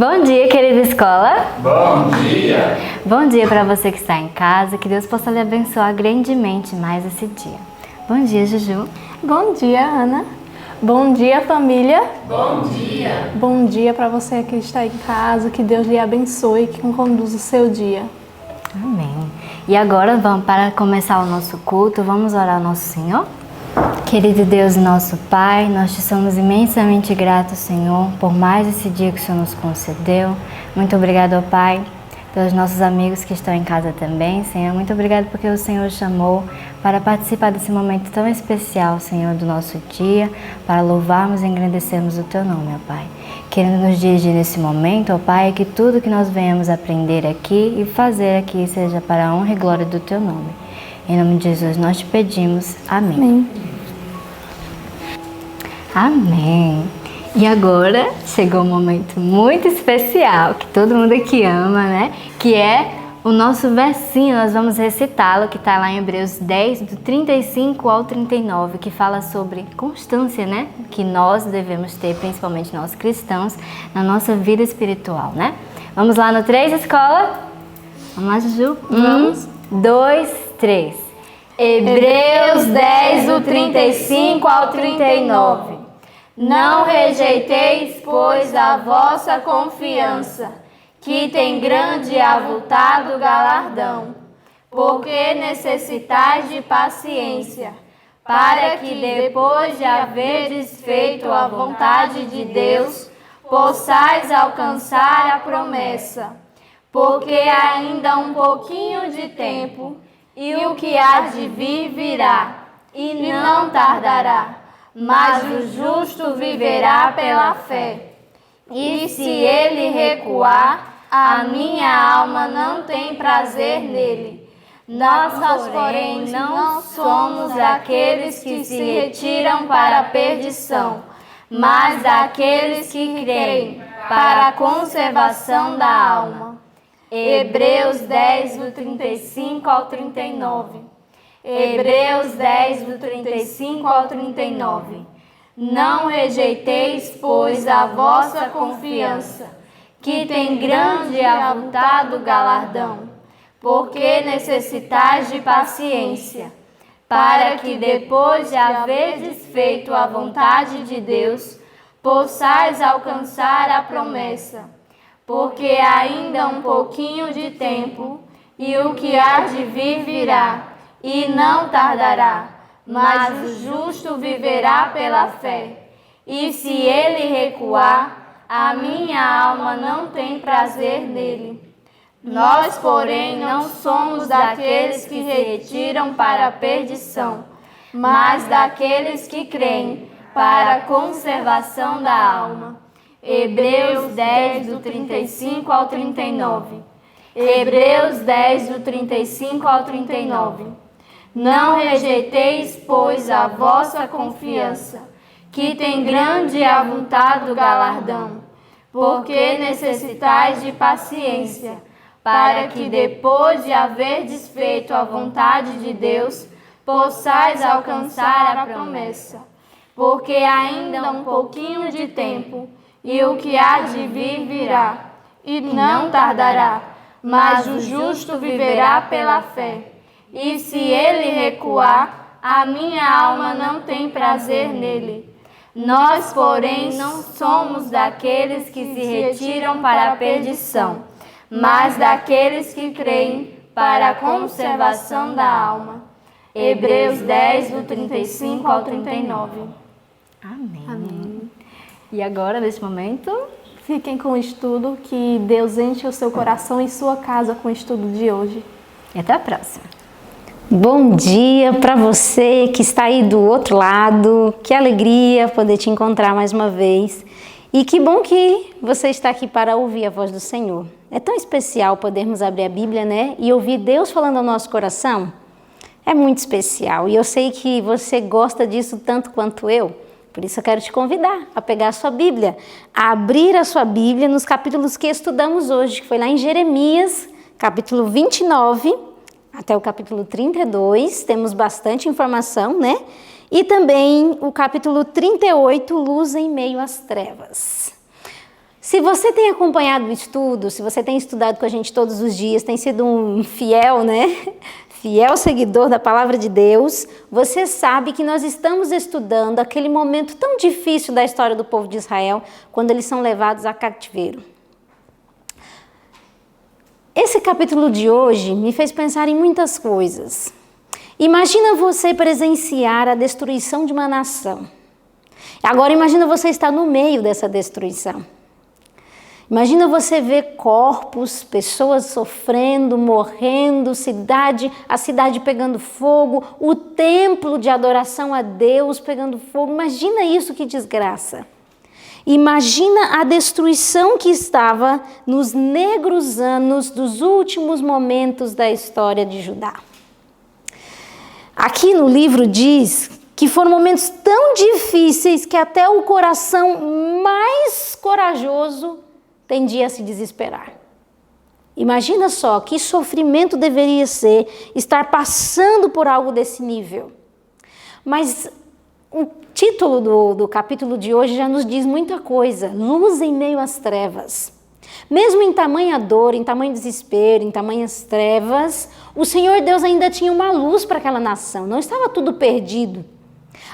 Bom dia, querida escola. Bom dia. Bom dia para você que está em casa. Que Deus possa lhe abençoar grandemente mais esse dia. Bom dia, Juju. Bom dia, Ana. Bom dia, família. Bom dia. Bom dia para você que está em casa. Que Deus lhe abençoe e que conduza o seu dia. Amém. E agora, para começar o nosso culto, vamos orar ao nosso Senhor? Querido Deus, nosso Pai, nós te somos imensamente gratos, Senhor, por mais esse dia que o Senhor nos concedeu. Muito obrigado, ó Pai, pelos nossos amigos que estão em casa também, Senhor. Muito obrigado porque o Senhor chamou para participar desse momento tão especial, Senhor, do nosso dia, para louvarmos e engrandecermos o Teu nome, ó Pai. Querendo nos dirigir nesse momento, ó Pai, que tudo que nós venhamos aprender aqui e fazer aqui seja para a honra e glória do Teu nome. Em nome de Jesus nós te pedimos. Amém. Amém. Amém. E agora chegou um momento muito especial, que todo mundo aqui ama, né? Que é o nosso versinho, nós vamos recitá-lo, que está lá em Hebreus 10, do 35 ao 39, que fala sobre constância, né? Que nós devemos ter, principalmente nós cristãos, na nossa vida espiritual, né? Vamos lá no 3, escola? Vamos lá, Juju? Vamos. 1, 2, 3. Hebreus 10, do 35 ao 39. Não rejeiteis, pois, a vossa confiança, que tem grande e avultado galardão, porque necessitais de paciência, para que depois de haverdes feito a vontade de Deus, possais alcançar a promessa. Porque ainda um pouquinho de tempo, e o que há de vir virá, e não tardará. Mas o justo viverá pela fé. E se ele recuar, a minha alma não tem prazer nele. Nós, porém, não somos aqueles que se retiram para a perdição, mas aqueles que creem para a conservação da alma. Hebreus 10, do 35 ao 39. Hebreus 10, do 35 ao 39. Não rejeiteis, pois, a vossa confiança, que tem grande e avultado galardão, porque necessitais de paciência, para que depois de haverdes feito a vontade de Deus, possais alcançar a promessa. Porque ainda um pouquinho de tempo, e o que há de vir virá, e não tardará, mas o justo viverá pela fé. E se ele recuar, a minha alma não tem prazer nele. Nós, porém, não somos daqueles que se retiram para a perdição, mas daqueles que creem para a conservação da alma. Hebreus 10, do 35 ao 39. Hebreus 10, do 35 ao 39. Não rejeiteis, pois, a vossa confiança, que tem grande e avultado galardão, porque necessitais de paciência, para que depois de haverdes feito a vontade de Deus, possais alcançar a promessa. Porque ainda um pouquinho de tempo, e o que há de vir virá, e não tardará, mas o justo viverá pela fé. E se ele recuar, a minha alma não tem prazer nele. Nós, porém, não somos daqueles que se retiram para a perdição, mas daqueles que creem para a conservação da alma. Hebreus 10, do 35 ao 39. Amém. Amém. E agora, nesse momento, Fiquem com o estudo, que Deus enche o seu coração e sua casa com o estudo de hoje. e até a próxima. Bom dia para você que está aí do outro lado. Que alegria poder te encontrar mais uma vez. E que bom que você está aqui para ouvir a voz do Senhor. É tão especial podermos abrir a Bíblia, né? E ouvir Deus falando ao nosso coração. É muito especial. E eu sei que você gosta disso tanto quanto eu. Por isso eu quero te convidar a pegar a sua Bíblia, a abrir a sua Bíblia nos capítulos que estudamos hoje, que foi lá em Jeremias, capítulo 29, até o capítulo 32, temos bastante informação, né? E também o capítulo 38, Luz em Meio às Trevas. Se você tem acompanhado o estudo, se você tem estudado com a gente todos os dias, tem sido um fiel, fiel seguidor da palavra de Deus, você sabe que nós estamos estudando aquele momento tão difícil da história do povo de Israel, quando eles são levados a cativeiro. Esse capítulo de hoje me fez pensar em muitas coisas. Imagina você presenciar a destruição de uma nação. Agora imagina você estar no meio dessa destruição. Imagina você ver corpos, pessoas sofrendo, morrendo, a cidade pegando fogo, o templo de adoração a Deus pegando fogo. Imagina isso, que desgraça. Imagina a destruição que estava nos negros anos dos últimos momentos da história de Judá. Aqui no livro diz que foram momentos tão difíceis que até o coração mais corajoso tendia a se desesperar. Imagina só que sofrimento deveria ser estar passando por algo desse nível. Mas o título do capítulo de hoje já nos diz muita coisa. Luz em meio às trevas. Mesmo em tamanha dor, em tamanho desespero, em tamanhas trevas, o Senhor Deus ainda tinha uma luz para aquela nação. Não estava tudo perdido.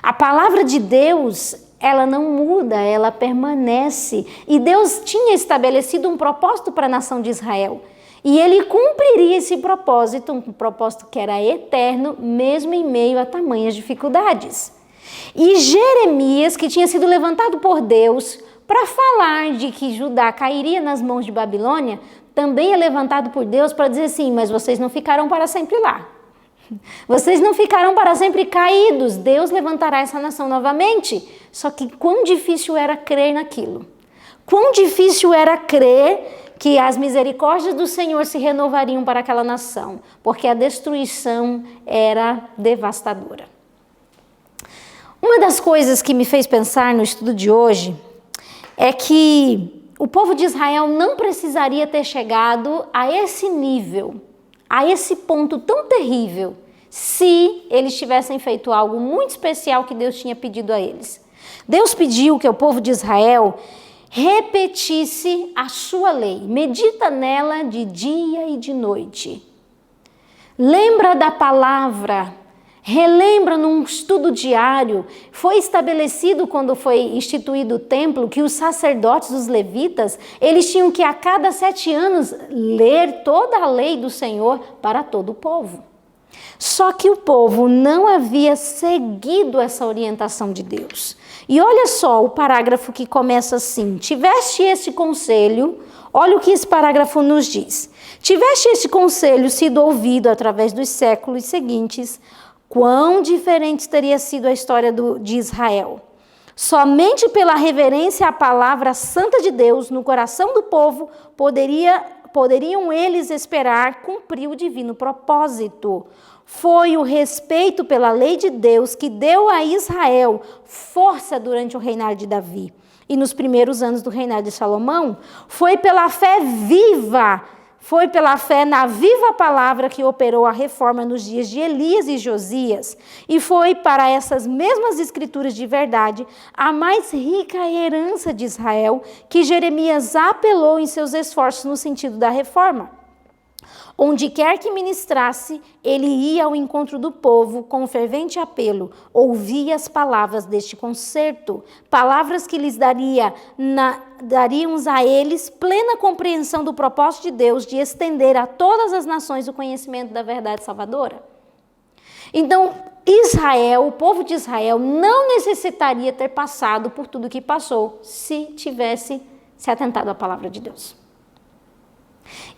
A palavra de Deus, ela não muda, ela permanece. E Deus tinha estabelecido um propósito para a nação de Israel. E ele cumpriria esse propósito, um propósito que era eterno, mesmo em meio a tamanhas dificuldades. E Jeremias, que tinha sido levantado por Deus para falar de que Judá cairia nas mãos de Babilônia, também é levantado por Deus para dizer assim: mas vocês não ficarão para sempre lá. Vocês não ficarão para sempre caídos. Deus levantará essa nação novamente. Só que quão difícil era crer naquilo. Quão difícil era crer que as misericórdias do Senhor se renovariam para aquela nação, porque a destruição era devastadora. Uma das coisas que me fez pensar no estudo de hoje é que o povo de Israel não precisaria ter chegado a esse nível, a esse ponto tão terrível, se eles tivessem feito algo muito especial que Deus tinha pedido a eles. Deus pediu que o povo de Israel repetisse a sua lei, medita nela de dia e de noite. Lembra da palavra, relembra num estudo diário. Foi estabelecido, quando foi instituído o templo, que os sacerdotes, os levitas, eles tinham que a cada 7 anos ler toda a lei do Senhor para todo o povo. Só que o povo não havia seguido essa orientação de Deus. E olha só o parágrafo que começa assim: tiveste esse conselho, olha o que esse parágrafo nos diz. Tiveste esse conselho sido ouvido através dos séculos seguintes, quão diferente teria sido a história de Israel. Somente pela reverência à palavra santa de Deus no coração do povo poderiam eles esperar cumprir o divino propósito. Foi o respeito pela lei de Deus que deu a Israel força durante o reinado de Davi. E nos primeiros anos do reinado de Salomão, foi pela fé na viva palavra que operou a reforma nos dias de Elias e Josias. E foi para essas mesmas escrituras de verdade, a mais rica herança de Israel, que Jeremias apelou em seus esforços no sentido da reforma. Onde quer que ministrasse, ele ia ao encontro do povo com fervente apelo, ouvia as palavras deste concerto, palavras que lhes dariam a eles plena compreensão do propósito de Deus de estender a todas as nações o conhecimento da verdade salvadora. Então, Israel, o povo de Israel, não necessitaria ter passado por tudo que passou se tivesse se atentado à palavra de Deus.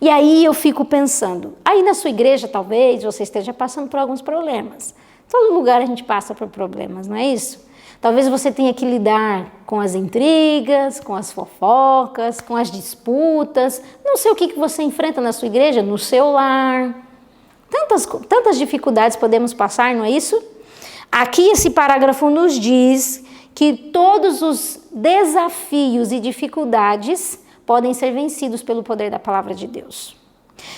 E aí eu fico pensando, aí na sua igreja talvez você esteja passando por alguns problemas. Todo lugar a gente passa por problemas, não é isso? Talvez você tenha que lidar com as intrigas, com as fofocas, com as disputas. Não sei o que você enfrenta na sua igreja, no seu lar. Tantas dificuldades podemos passar, não é isso? Aqui esse parágrafo nos diz que todos os desafios e dificuldades podem ser vencidos pelo poder da palavra de Deus.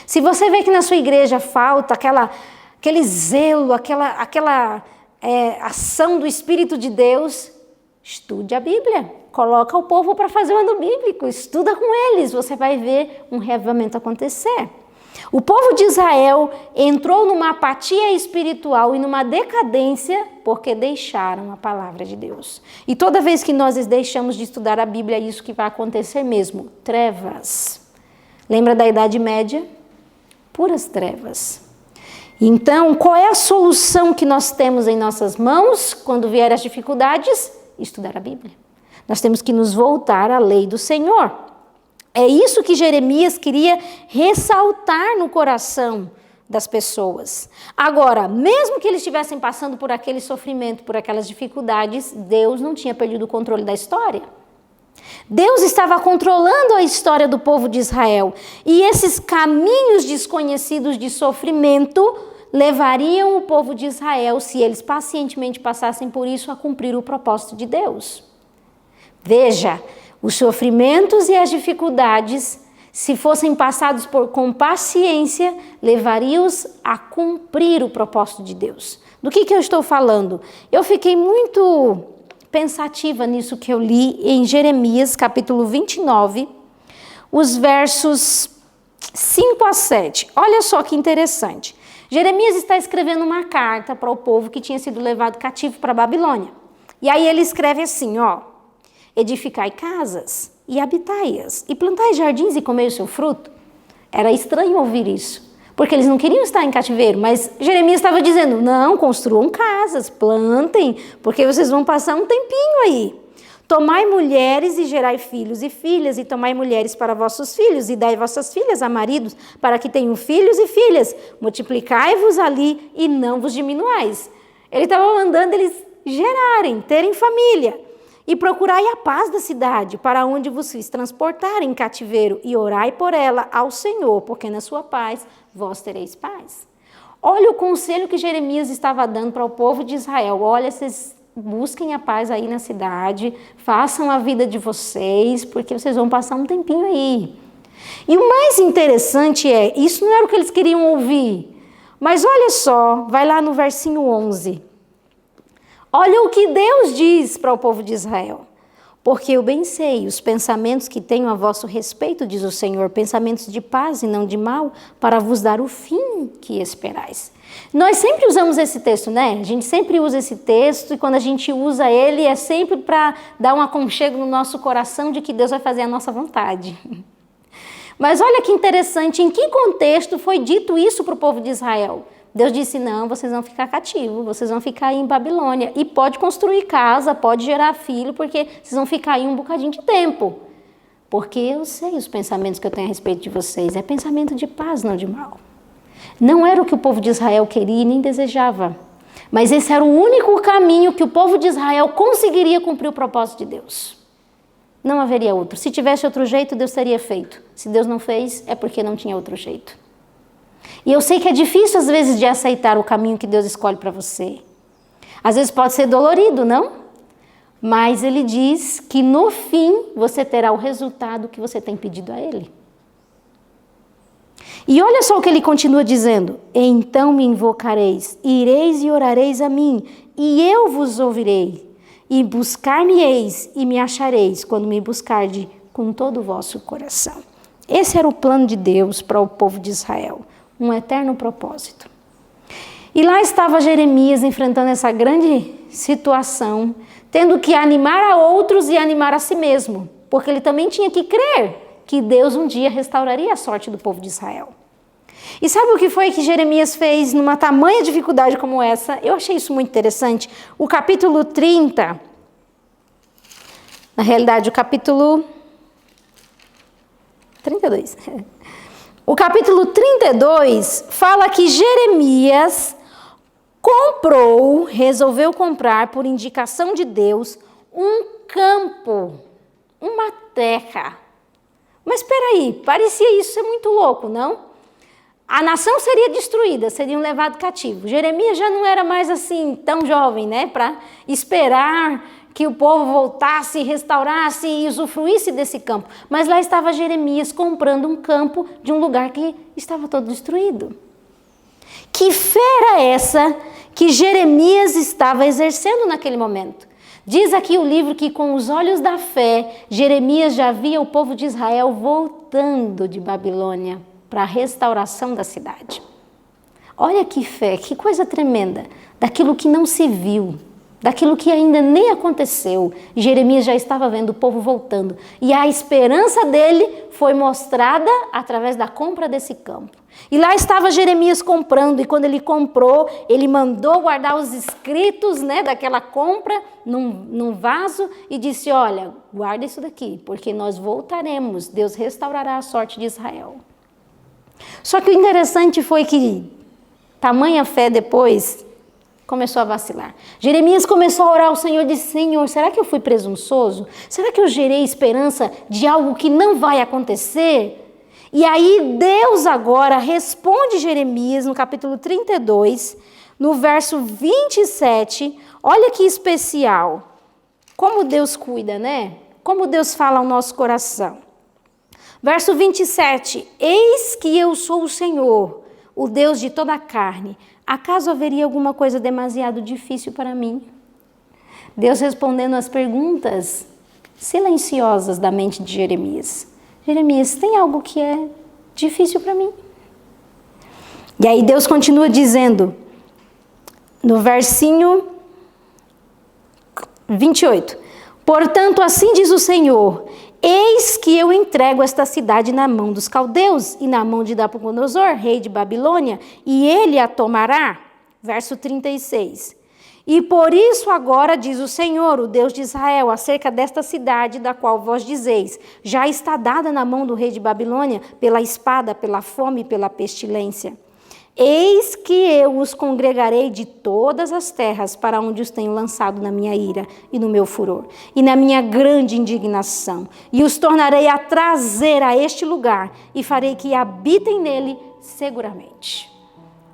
Se você vê que na sua igreja falta aquele zelo, aquela ação do Espírito de Deus, estude a Bíblia. Coloca o povo para fazer o ano bíblico, estuda com eles, você vai ver um reavivamento acontecer. O povo de Israel entrou numa apatia espiritual e numa decadência porque deixaram a palavra de Deus. E toda vez que nós deixamos de estudar a Bíblia, é isso que vai acontecer mesmo, trevas. Lembra da Idade Média? Puras trevas. Então, qual é a solução que nós temos em nossas mãos quando vierem as dificuldades? Estudar a Bíblia. Nós temos que nos voltar à lei do Senhor. É isso que Jeremias queria ressaltar no coração das pessoas. Agora, mesmo que eles estivessem passando por aquele sofrimento, por aquelas dificuldades, Deus não tinha perdido o controle da história. Deus estava controlando a história do povo de Israel. E esses caminhos desconhecidos de sofrimento levariam o povo de Israel, se eles pacientemente passassem por isso, a cumprir o propósito de Deus. Veja, os sofrimentos e as dificuldades, se fossem passados com paciência, levariam-os a cumprir o propósito de Deus. Do que eu estou falando? Eu fiquei muito pensativa nisso que eu li em Jeremias, capítulo 29, os versos 5 a 7. Olha só que interessante. Jeremias está escrevendo uma carta para o povo que tinha sido levado cativo para a Babilônia. E aí ele escreve assim, edificai casas e habitai-as, e plantai jardins e comei o seu fruto. Era estranho ouvir isso, porque eles não queriam estar em cativeiro, mas Jeremias estava dizendo, não, construam casas, plantem, porque vocês vão passar um tempinho aí. Tomai mulheres e gerai filhos e filhas, e tomai mulheres para vossos filhos, e dai vossas filhas a maridos, para que tenham filhos e filhas. Multiplicai-vos ali e não vos diminuais. Ele estava mandando eles gerarem, terem família. E procurai a paz da cidade, para onde vos fiz transportar em cativeiro, e orai por ela ao Senhor, porque na sua paz vós tereis paz. Olha o conselho que Jeremias estava dando para o povo de Israel. Olha, vocês busquem a paz aí na cidade, façam a vida de vocês, porque vocês vão passar um tempinho aí. E o mais interessante isso não era o que eles queriam ouvir, mas olha só, vai lá no versinho 11. Olha o que Deus diz para o povo de Israel. Porque eu bem sei os pensamentos que tenho a vosso respeito, diz o Senhor, pensamentos de paz e não de mal, para vos dar o fim que esperais. Nós sempre usamos esse texto, né? A gente sempre usa esse texto, e quando a gente usa ele é sempre para dar um aconchego no nosso coração de que Deus vai fazer a nossa vontade. Mas olha que interessante, em que contexto foi dito isso para o povo de Israel? Deus disse, não, vocês vão ficar cativos, vocês vão ficar aí em Babilônia. E pode construir casa, pode gerar filho, porque vocês vão ficar aí um bocadinho de tempo. Porque eu sei os pensamentos que eu tenho a respeito de vocês. É pensamento de paz, não de mal. Não era o que o povo de Israel queria e nem desejava. Mas esse era o único caminho que o povo de Israel conseguiria cumprir o propósito de Deus. Não haveria outro. Se tivesse outro jeito, Deus teria feito. Se Deus não fez, é porque não tinha outro jeito. E eu sei que é difícil às vezes de aceitar o caminho que Deus escolhe para você. Às vezes pode ser dolorido, não? Mas Ele diz que no fim você terá o resultado que você tem pedido a Ele. E olha só o que Ele continua dizendo. Então me invocareis, ireis e orareis a mim, e eu vos ouvirei. E buscar-me-eis e me achareis, quando me buscardes com todo o vosso coração. Esse era o plano de Deus para o povo de Israel. Um eterno propósito. E lá estava Jeremias enfrentando essa grande situação, tendo que animar a outros e animar a si mesmo, porque ele também tinha que crer que Deus um dia restauraria a sorte do povo de Israel. E sabe o que foi que Jeremias fez numa tamanha dificuldade como essa? Eu achei isso muito interessante. O capítulo 30, na realidade o capítulo 32... O capítulo 32 fala que Jeremias resolveu comprar por indicação de Deus um campo, uma terra. Mas espera aí, parecia isso ser muito louco, não? A nação seria destruída, seriam levados cativos. Jeremias já não era mais assim tão jovem, né, para esperar que o povo voltasse, restaurasse e usufruísse desse campo. Mas lá estava Jeremias comprando um campo de um lugar que estava todo destruído. Que fé era essa que Jeremias estava exercendo naquele momento? Diz aqui o livro que com os olhos da fé, Jeremias já via o povo de Israel voltando de Babilônia para a restauração da cidade. Olha que fé, que coisa tremenda, daquilo que não se viu, daquilo que ainda nem aconteceu. Jeremias já estava vendo o povo voltando. E a esperança dele foi mostrada através da compra desse campo. E lá estava Jeremias comprando, e quando ele comprou, ele mandou guardar os escritos, né, daquela compra num vaso e disse, olha, guarda isso daqui, porque nós voltaremos, Deus restaurará a sorte de Israel. Só que o interessante foi que tamanha fé depois começou a vacilar. Jeremias começou a orar ao Senhor e disse, Senhor, será que eu fui presunçoso? Será que eu gerei esperança de algo que não vai acontecer? E aí Deus agora responde Jeremias no capítulo 32, no verso 27, olha que especial. Como Deus cuida, né? Como Deus fala ao nosso coração. Verso 27, eis que eu sou o Senhor, o Deus de toda a carne. Acaso haveria alguma coisa demasiado difícil para mim? Deus respondendo às perguntas silenciosas da mente de Jeremias. Jeremias, tem algo que é difícil para mim? E aí Deus continua dizendo, no versinho 28, portanto, assim diz o Senhor, eis que eu entrego esta cidade na mão dos caldeus e na mão de Nabucodonosor, rei de Babilônia, e ele a tomará. Verso 36. E por isso agora diz o Senhor, o Deus de Israel, acerca desta cidade da qual vós dizeis, já está dada na mão do rei de Babilônia pela espada, pela fome e pela pestilência. Eis que eu os congregarei de todas as terras para onde os tenho lançado na minha ira e no meu furor, e na minha grande indignação, e os tornarei a trazer a este lugar, e farei que habitem nele seguramente.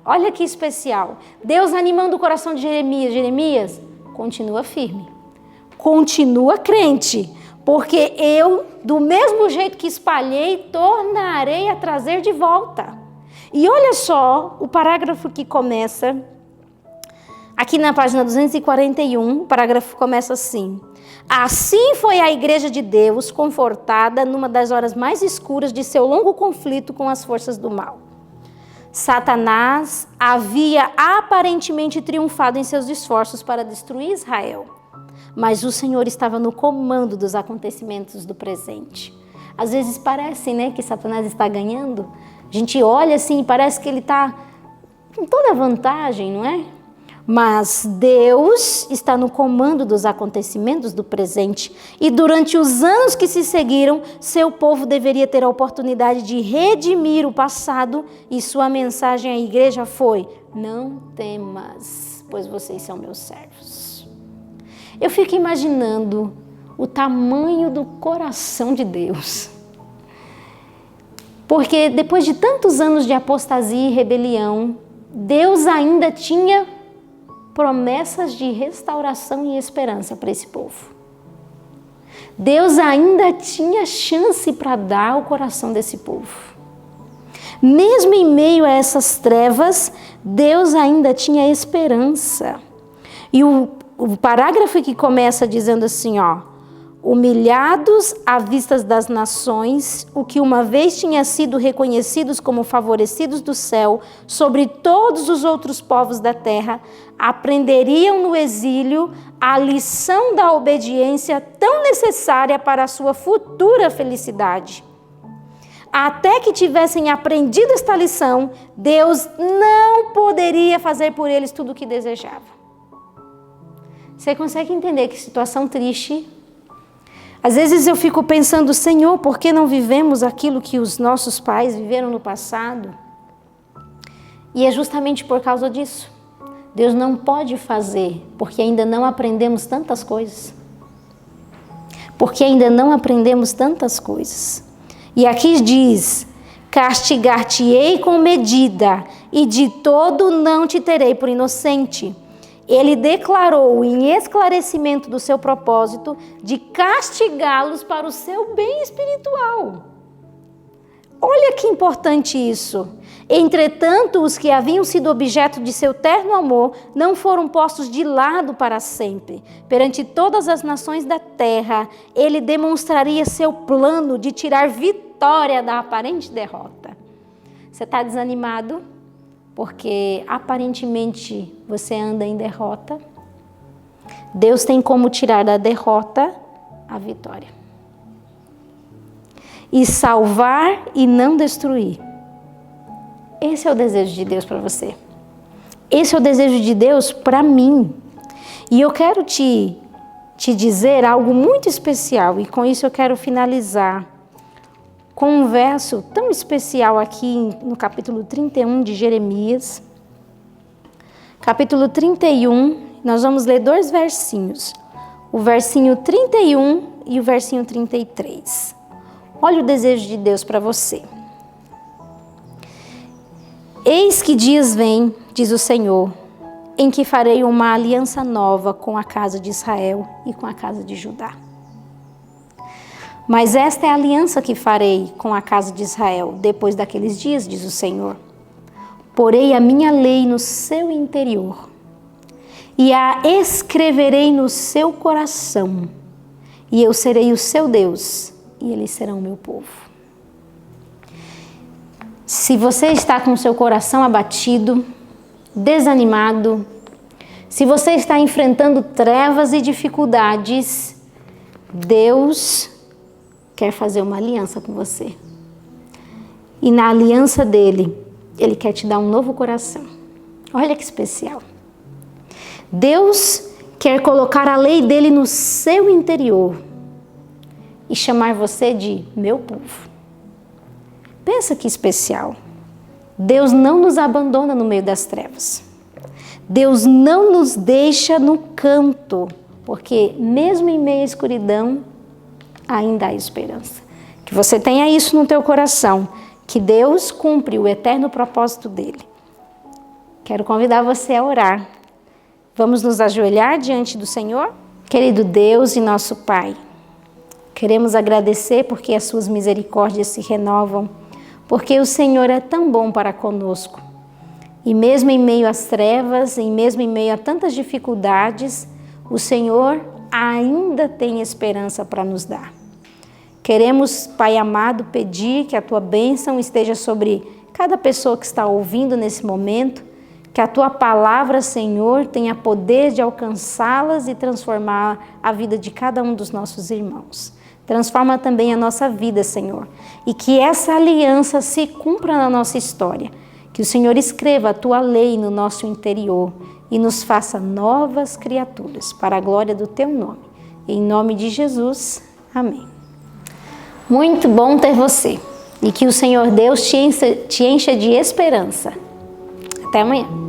Olha que especial. Deus animando o coração de Jeremias. Jeremias, continua firme. Continua crente. Porque eu, do mesmo jeito que espalhei, tornarei a trazer de volta. E olha só o parágrafo que começa, aqui na página 241, o parágrafo começa assim. Assim foi a igreja de Deus confortada numa das horas mais escuras de seu longo conflito com as forças do mal. Satanás havia aparentemente triunfado em seus esforços para destruir Israel, mas o Senhor estava no comando dos acontecimentos do presente. Às vezes parece, né, que Satanás está ganhando. A gente olha assim e parece que ele está com toda a vantagem, não é? Mas Deus está no comando dos acontecimentos do presente. E durante os anos que se seguiram, seu povo deveria ter a oportunidade de redimir o passado. E sua mensagem à igreja foi, não temas, pois vocês são meus servos. Eu fico imaginando o tamanho do coração de Deus. Porque depois de tantos anos de apostasia e rebelião, Deus ainda tinha promessas de restauração e esperança para esse povo. Deus ainda tinha chance para dar ao coração desse povo. Mesmo em meio a essas trevas, Deus ainda tinha esperança. E o parágrafo que começa dizendo assim, ó, humilhados à vista das nações, o que uma vez tinha sido reconhecidos como favorecidos do céu sobre todos os outros povos da terra, aprenderiam no exílio a lição da obediência tão necessária para a sua futura felicidade. Até que tivessem aprendido esta lição, Deus não poderia fazer por eles tudo o que desejava. Você consegue entender que situação triste? Às vezes eu fico pensando, Senhor, por que não vivemos aquilo que os nossos pais viveram no passado? E é justamente por causa disso. Deus não pode fazer, porque ainda não aprendemos tantas coisas. Porque ainda não aprendemos tantas coisas. E aqui diz, castigar-te-ei com medida, e de todo não te terei por inocente. Ele declarou em esclarecimento do seu propósito de castigá-los para o seu bem espiritual. Olha que importante isso. Entretanto, os que haviam sido objeto de seu terno amor não foram postos de lado para sempre. Perante todas as nações da terra, ele demonstraria seu plano de tirar vitória da aparente derrota. Você está desanimado? Porque aparentemente você anda em derrota. Deus tem como tirar da derrota a vitória. E salvar e não destruir. Esse é o desejo de Deus para você. Esse é o desejo de Deus para mim. E eu quero te dizer algo muito especial. E com isso eu quero finalizar com um verso tão especial aqui no capítulo 31 de Jeremias. Capítulo 31, nós vamos ler 2 versinhos. O versinho 31 e o versinho 33. Olha o desejo de Deus para você. Eis que dias vêm, diz o Senhor, em que farei uma aliança nova com a casa de Israel e com a casa de Judá. Mas esta é a aliança que farei com a casa de Israel depois daqueles dias, diz o Senhor. Porei a minha lei no seu interior e a escreverei no seu coração, e eu serei o seu Deus e eles serão o meu povo. Se você está com o seu coração abatido, desanimado, se você está enfrentando trevas e dificuldades, Deus quer fazer uma aliança com você. E na aliança dele, ele quer te dar um novo coração. Olha que especial. Deus quer colocar a lei dele no seu interior e chamar você de meu povo. Pensa que especial. Deus não nos abandona no meio das trevas. Deus não nos deixa no canto, porque mesmo em meio à escuridão, ainda há esperança. Que você tenha isso no teu coração, que Deus cumpre o eterno propósito dele. Quero convidar você a orar. Vamos nos ajoelhar diante do Senhor? Querido Deus e nosso Pai, queremos agradecer porque as suas misericórdias se renovam, porque o Senhor é tão bom para conosco. E mesmo em meio às trevas, e mesmo em meio a tantas dificuldades, o Senhor ainda tem esperança para nos dar. Queremos, Pai amado, pedir que a Tua bênção esteja sobre cada pessoa que está ouvindo nesse momento, que a Tua palavra, Senhor, tenha poder de alcançá-las e transformar a vida de cada um dos nossos irmãos. Transforma também a nossa vida, Senhor, e que essa aliança se cumpra na nossa história. Que o Senhor escreva a Tua lei no nosso interior e nos faça novas criaturas, para a glória do Teu nome. Em nome de Jesus, amém. Muito bom ter você, e que o Senhor Deus te encha de esperança. Até amanhã.